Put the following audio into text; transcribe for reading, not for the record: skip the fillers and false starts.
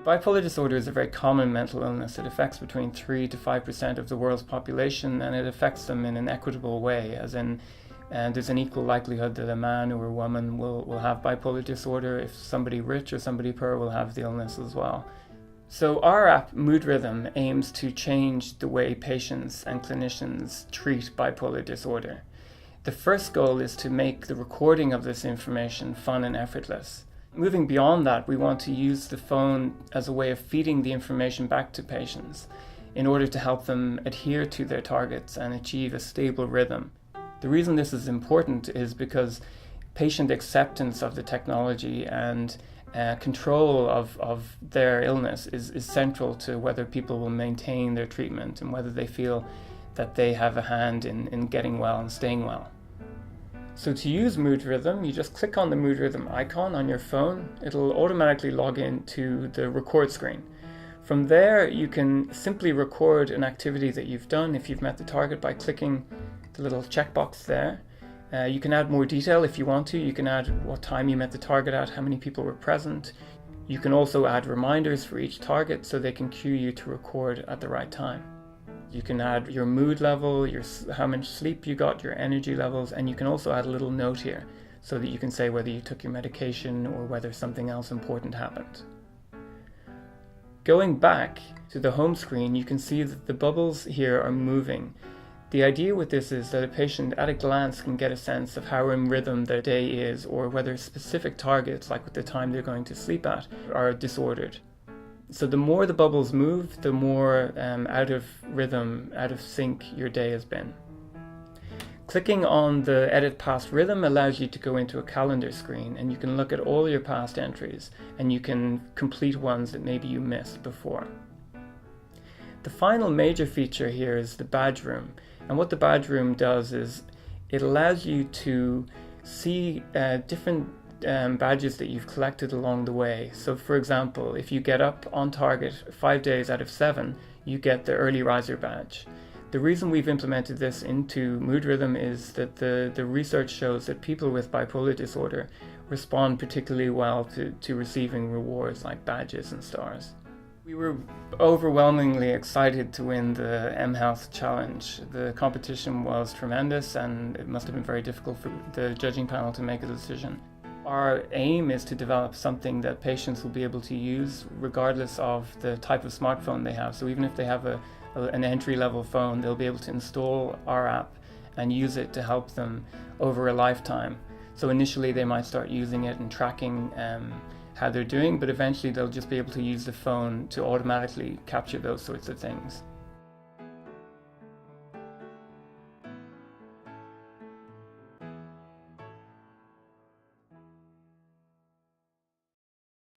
Bipolar disorder is a very common mental illness. It affects between 3 to 5% of the world's population, and it affects them in an equitable way, as in there's an equal likelihood that a man or a woman will have bipolar disorder if somebody rich or somebody poor will have the illness as well. So our app, Mood Rhythm, aims to change the way patients and clinicians treat bipolar disorder. The first goal is to make the recording of this information fun and effortless. Moving beyond that, we want to use the phone as a way of feeding the information back to patients in order to help them adhere to their targets and achieve a stable rhythm. The reason this is important is because patient acceptance of the technology and control of their illness is central to whether people will maintain their treatment and whether they feel that they have a hand in getting well and staying well. So to use Mood Rhythm, you just click on the Mood Rhythm icon on your phone. It'll automatically log into the record screen. From there, you can simply record an activity that you've done if you've met the target by clicking the little checkbox there. You can add more detail if you want to. You can add what time you met the target at, how many people were present. You can also add reminders for each target so they can cue you to record at the right time. You can add your mood level, how much sleep you got, your energy levels, and you can also add a little note here so that you can say whether you took your medication or whether something else important happened. Going back to the home screen, you can see that the bubbles here are moving. The idea with this is that a patient at a glance can get a sense of how in rhythm their day is, or whether specific targets, like the time they're going to sleep at, are disordered. So the more the bubbles move, the more out of rhythm, out of sync your day has been. Clicking on the Edit Past Rhythm allows you to go into a calendar screen, and you can look at all your past entries, and you can complete ones that maybe you missed before. The final major feature here is the badge room. And what the badge room does is it allows you to see different badges that you've collected along the way. So for example, if you get up on target 5 days out of 7, you get the early riser badge. The reason we've implemented this into Mood Rhythm is that the research shows that people with bipolar disorder respond particularly well to receiving rewards like badges and stars. We were overwhelmingly excited to win the mHealth Challenge. The competition was tremendous, and it must have been very difficult for the judging panel to make a decision. Our aim is to develop something that patients will be able to use regardless of the type of smartphone they have. So even if they have an entry-level phone, they'll be able to install our app and use it to help them over a lifetime. So initially they might start using it and tracking how they're doing, but eventually they'll just be able to use the phone to automatically capture those sorts of things.